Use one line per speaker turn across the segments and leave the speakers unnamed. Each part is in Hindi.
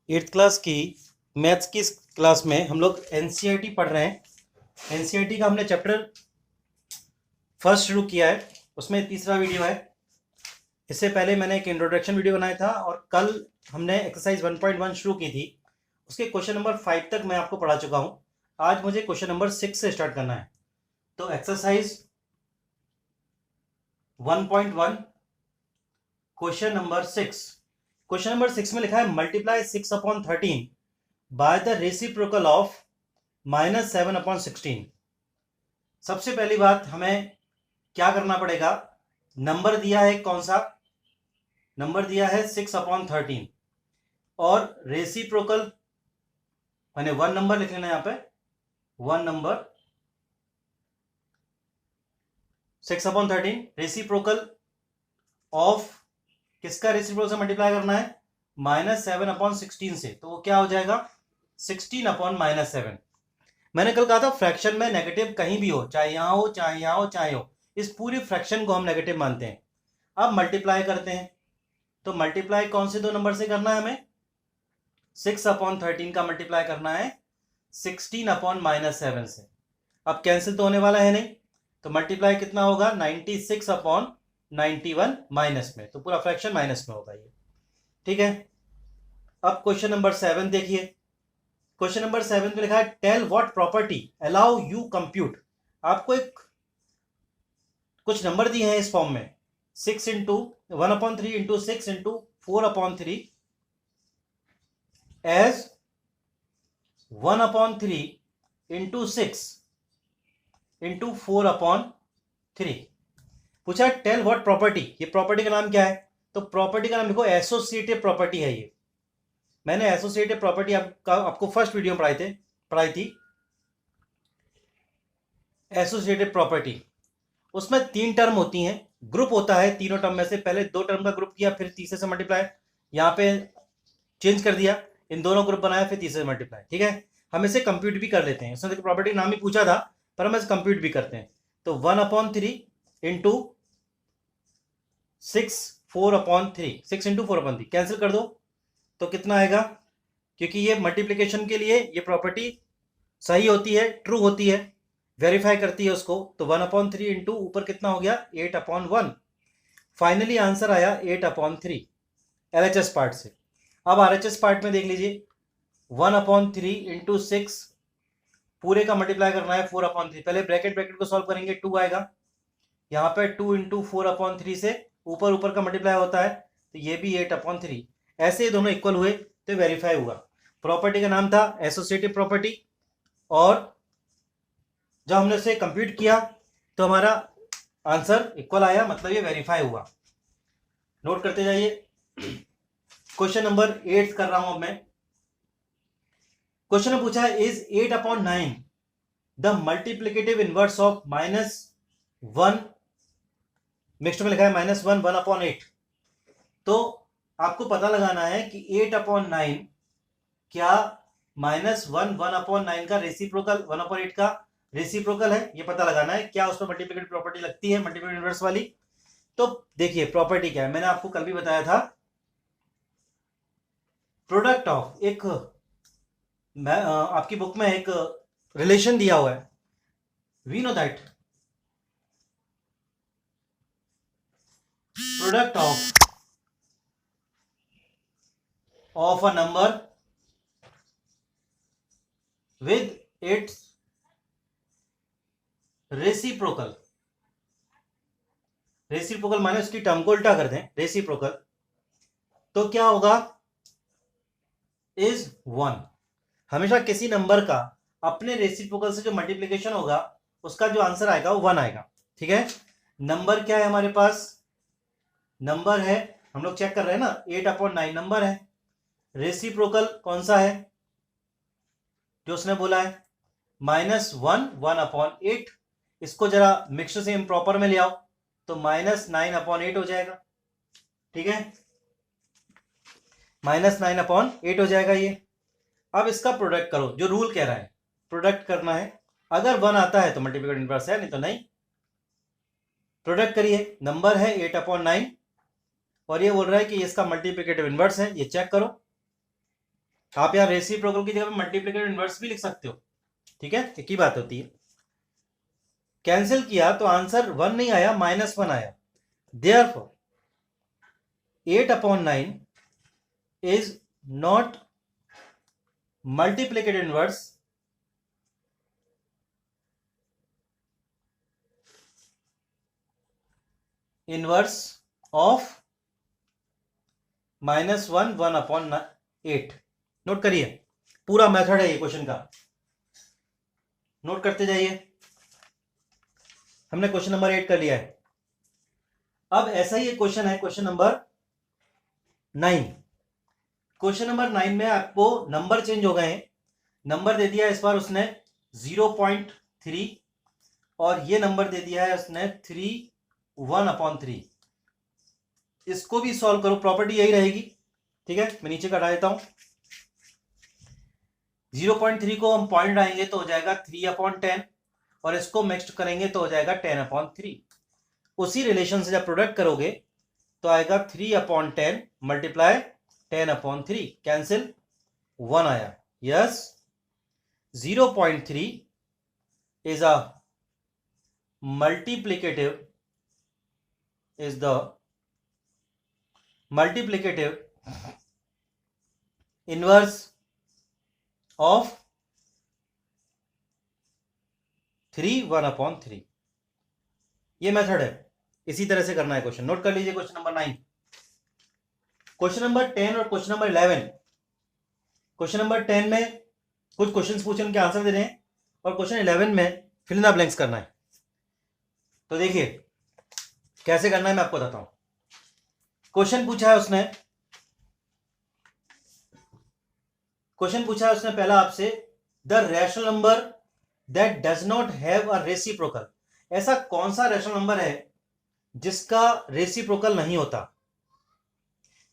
एट्थ क्लास की मैथ्स की क्लास में हम लोग एनसीईआरटी पढ़ रहे हैं। एनसीईआरटी का हमने चैप्टर फर्स्ट शुरू किया है, उसमें तीसरा वीडियो है। इससे पहले मैंने एक इंट्रोडक्शन वीडियो बनाया था और कल हमने एक्सरसाइज 1.1 शुरू की थी। उसके क्वेश्चन नंबर 5 तक मैं आपको पढ़ा चुका हूँ। आज मुझे क्वेश्चन नंबर 6 से स्टार्ट करना है। तो exercise 1.1 question number 6। Question number 6 में लिखा है multiply 6/13 by the reciprocal of -7/16। सबसे पहली बात हमें क्या करना पड़ेगा, नंबर दिया है, कौन सा नंबर दिया है 6/13 और रेसिप्रोकल मैंने वन नंबर लिख लेना है, यहां पे वन नंबर 6/13 रेसिप्रोकल ऑफ किसका रेसिप्रोकल से मल्टीप्लाई करना है -7/16 से, तो वो क्या हो जाएगा 16/-7। मैंने कल कहा था फ्रैक्शन में नेगेटिव कहीं भी हो, चाहे यहां हो चाहे यहां हो चाहे हो, इस पूरी फ्रैक्शन को हम नेगेटिव मानते हैं। अब मल्टीप्लाई करते हैं, तो मल्टीप्लाई कौन से दो नंबर से करना है, हमें 6/13 का मल्टीप्लाई करना है 16/-7 से। अब कैंसिल तो होने वाला है नहीं, तो मल्टीप्लाई कितना होगा 96/91 माइनस में, तो पूरा फ्रैक्शन माइनस में होगा ये। ठीक है, अब क्वेश्चन नंबर 7 देखिए। क्वेश्चन नंबर 7 पे लिखा है tell what property allow you compute. आपको एक कुछ नंबर दिए हैं इस फॉर्म में 6 into 1/3 into 6 into 4/3 as 1/3 into 6 into 4/3। पूछा टेल व्हाट प्रॉपर्टी, ये प्रॉपर्टी का नाम क्या है, तो प्रॉपर्टी का नाम देखो एसोसिएटिव प्रॉपर्टी है ये। मैंने एसोसिएटिव प्रॉपर्टी आपको फर्स्ट वीडियो में पढ़ाई थी एसोसिएटिव प्रॉपर्टी। उसमें 3 टर्म होती हैं, ग्रुप होता है तीनों टर्म में से, पहले 2 टर्म का ग्रुप किया, फिर तीसरे से मल्टीप्लाई, यहाँ पे चेंज कर दिया, इन दोनों ग्रुप बनाया, फिर तीसरे से मल्टीप्लाई। ठीक है, हम इसे कंप्यूट भी कर लेते हैं, उसने प्रॉपर्टी नाम ही पूछा था पर हम इसे कंप्यूट भी करते हैं। तो 1/3 इंटू 6 4/3 6 इंटू 4/3 कैंसिल कर दो तो कितना आएगा, क्योंकि ये मल्टीप्लीकेशन के लिए ये प्रॉपर्टी सही होती है, ट्रू होती है, वेरीफाई करती है उसको। तो 1/3 इंटू ऊपर कितना हो गया 8/1। फाइनली आंसर आया 8/3 एलएचएस पार्ट से। अब आरएचएस पार्ट में देख लीजिए 1/3 इंटू 6 पूरे का मल्टीप्लाई करना है 4/3। पहले ब्रैकेट ब्रैकेट को सॉल्व करेंगे, 2 आएगा, यहाँ पे 2 इंटू 4/3 से ऊपर ऊपर का मल्टीप्लाई होता है, तो ये भी 8/3। ऐसे ही दोनों इक्वल हुए तो वेरीफाई हुआ। प्रॉपर्टी का नाम था एसोसिएटिव प्रॉपर्टी, और जब हमने उसे कंप्यूट किया तो हमारा आंसर इक्वल आया, मतलब ये वेरीफाई हुआ। नोट करते जाइए। क्वेश्चन नंबर 8 कर रहा हूं अब मैं। क्वेश्चन में पूछा है is 8/9 the multiplicative inverse of -1, next में लिखा है -1 1/8। तो आपको पता लगाना है कि 8/9 क्या -1 1/9 का रेसिप्रोकल 1/8 का रेसिप्रोकल है, ये पता लगाना है। क्या उसमें मल्टीप्लिकेटिव प्रॉपर्टी लगती है, मल्टीप्लिकेटिव इनवर्स वाली। तो देखिए प्रॉपर्टी क्या है, मैंने आपको कल भी बताया था, प्रोडक्ट ऑफ एक आपकी बुक में एक रिलेशन दिया हुआ है, we know that product of a number with its reciprocal. Reciprocal माने उसकी टर्म को उल्टा कर दें, रेसिप्रोकल, तो क्या होगा इज 1। हमेशा किसी नंबर का अपने रेसिप्रोकल से जो मल्टीप्लिकेशन होगा उसका जो आंसर आएगा वो 1 आएगा। ठीक है, नंबर क्या है हमारे पास, नंबर है, हम लोग चेक कर रहे हैं ना 8/9 नंबर है। रेसिप्रोकल कौन सा है जो उसने बोला है -1 1/8। इसको जरा मिक्सचर से इम्प्रॉपर में ले आओ तो -9/8 हो जाएगा। ठीक है, -9/8 हो जाएगा ये। अब इसका प्रोडक्ट करो, जो रूल कह रहा है प्रोडक्ट करना है, अगर 1 आता है तो मल्टीप्लिकेटिव इनवर्स है, नहीं तो नहीं। प्रोडक्ट करिए, नंबर है 8/9 और ये बोल रहा है कि इसका मल्टीप्लिकेटिव इनवर्स है, ये चेक करो। आप यहाँ रेसिप्रोकल की जगह पे मल्टीप्लिकेटिव इनवर्स भी लिख सकते हो, ठीक है, एक ही बात होती है। कैंसिल किया तो आंसर 1 नहीं आया, -1 आया। Therefore 8/9 is not multiplicative inverse of -1 1/8। Note करिए, पूरा मेथड है ये क्वेश्चन का, नोट करते जाइए। हमने क्वेश्चन नंबर 8 कर लिया है। अब ऐसा ही एक क्वेश्चन है, क्वेश्चन नंबर 9। क्वेश्चन नंबर 9 में आपको नंबर चेंज हो गए हैं। नंबर दे दिया इस बार उसने 0.3 और ये नंबर दे दिया है उसने 3 1/3। इसको भी सॉल्व करो, प्रॉपर्टी यही रहेगी, ठीक है। मैं नीचे कटा देता हूं। 0.3 को हम पॉइंट आएंगे तो हो जाएगा 3/10 और इसको मिक्स करेंगे तो हो जाएगा 10/3। उसी रिलेशन से जब प्रोडक्ट करोगे तो आएगा 3/10 मल्टीप्लाई 10/3, कैंसिल 1 आया। Yes, 0.3 is a multiplicative inverse of 3 1/3। ये मेथड है, इसी तरह से करना है क्वेश्चन। नोट कर लीजिए क्वेश्चन नंबर 9। क्वेश्चन नंबर 10 और क्वेश्चन नंबर 11। क्वेश्चन नंबर 10 में कुछ क्वेश्चंस पूछे, उनके आंसर दे रहे हैं, और क्वेश्चन 11 में फिल इन द ब्लैंक्स करना है। तो देखिए कैसे करना है, मैं आपको बताता हूं। क्वेश्चन पूछा है उसने पहला आपसे, the rational number that does not have a reciprocal. ऐसा कौन सा रैशनल नंबर है जिसका रेसिप्रोकल नहीं होता?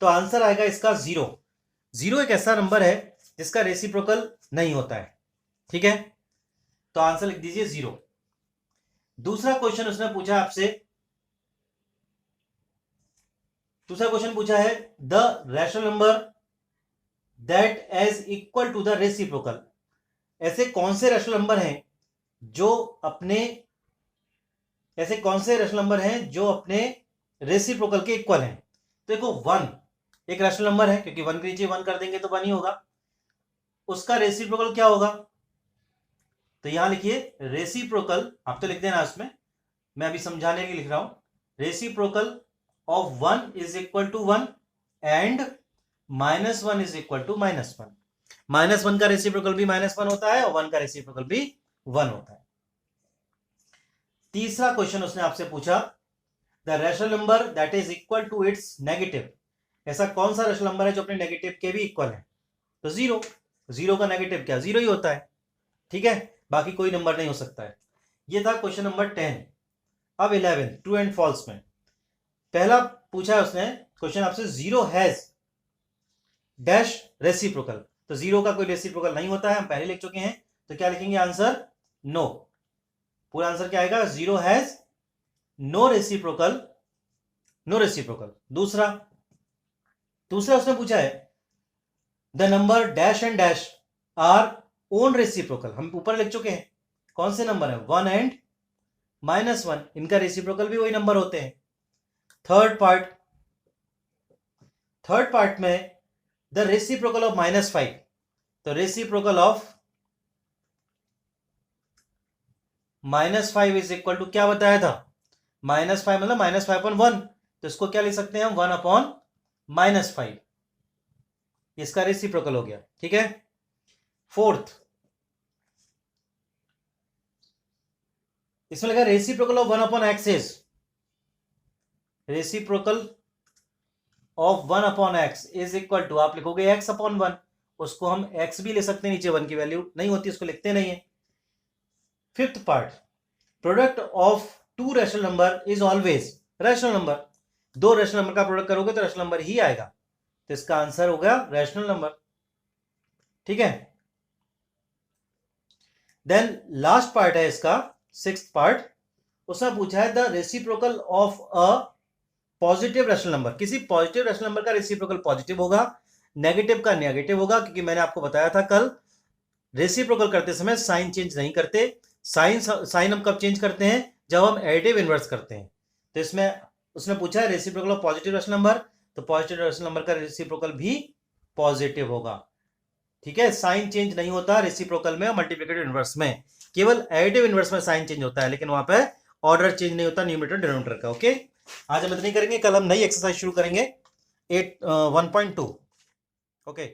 तो आंसर आएगा इसका 0। 0 एक ऐसा नंबर है जिसका रेसिप्रोकल नहीं होता है, ठीक है, तो आंसर लिख दीजिए 0। दूसरा क्वेश्चन उसने पूछा आपसे, दूसरा क्वेश्चन पूछा है, the rational number that as equal to the reciprocal. ऐसे कौन से रैशनल नंबर हैं जो अपने रेसिप्रोकल के इक्वल हैं? तो देखो 1 एक रैशनल नंबर है, क्योंकि 1 के नीचे 1 कर देंगे तो 1 ही होगा। उसका रेसिप्रोकल क्या होगा? तो यहां लिखिए रेसिप्रोकल, आप तो लिख देना उसमें, मैं अभी समझाने के लिए लिख रहा हूं। Reciprocal of 1 is equal to 1 and -1 is equal to -1। -1 का रेसिप्रोकल भी -1 होता है और 1 का रेसिप्रोकल भी 1 होता है। तीसरा क्वेश्चन उसने आपसे पूछा, the rational number that is equal to its negative. ऐसा कौन सा रैशनल नंबर है जो अपने नेगेटिव के भी इक्वल है? तो 0। 0 का नेगेटिव क्या? 0 ही होता है, ठीक है, बाकी कोई नंबर नहीं हो सकता है। ये था क्वेश्चन नंबर 10। अब 11 ट्रू एंड फॉल्स में पहला पूछा है उसने क्वेश्चन आपसे, 0 हैज डैश रेसिप्रोकल। तो 0 का कोई रेसिप्रोकल नहीं होता है, हम पहले लिख चुके हैं, तो क्या लिखेंगे आंसर? नो। पूरा आंसर क्या आएगा? 0 has no reciprocal, no reciprocal. दूसरा उसने पूछा है, the number dash and dash are own reciprocal. हम ऊपर लिख चुके हैं कौन से नंबर है, 1 एंड -1, इनका रेसिप्रोकल भी वही नंबर होते हैं। थर्ड पार्ट में द रेसिप्रोकल ऑफ -5। तो reciprocal of -5 is equal to क्या बताया था? -5 मतलब -5/1, तो इसको क्या लिख सकते हैं हम? 1/-5, इसका रेसिप्रोकल हो गया, ठीक है। फोर्थ, इसमें लगा reciprocal of 1/x is, reciprocal of 1/x is equal to, आप लिखोगे x/1, उसको हम x भी ले सकते हैं, नीचे 1 की वैल्यू नहीं होती, उसको लिखते नहीं है। Fifth part, product of to rational number is always rational number. दो रैशनल नंबर का प्रोडक्ट करोगे तो रैशनल नंबर ही आएगा, तो इसका आंसर हो गया रैशनल नंबर, ठीक है। देन लास्ट पार्ट है इसका, सिक्स्थ पार्ट, उसने पूछा है the reciprocal of a positive rational number. किसी पॉजिटिव रैशनल नंबर का रेसिप्रोकल पॉजिटिव होगा नेगेटिव का नेगेटिव होगा, क्योंकि मैंने आपको बताया था कल रेसिप्रोकल करते समय साइन चेंज नहीं करते। साइन हम कब चेंज करते हैं, जब हम एडिटिव इनवर्स करते हैं। तो इसमें उसने पूछा है reciprocal of positive rational number, तो पॉजिटिव रैशनल नंबर का रेसिप्रोकल भी पॉजिटिव होगा। ठीक है, साइन चेंज नहीं होता रेसिप्रोकल में और मल्टीप्लिकेटिव इनवर्स में, केवल एडिटिव इनवर्स में साइन चेंज होता है, लेकिन वहां पे ऑर्डर चेंज नहीं होता न्यूमरेटर डिनोमिनेटर का। ओके, आज हम इतनी करेंगे, कल हम नई एक्सरसाइज शुरू करेंगे 1.2। ओके।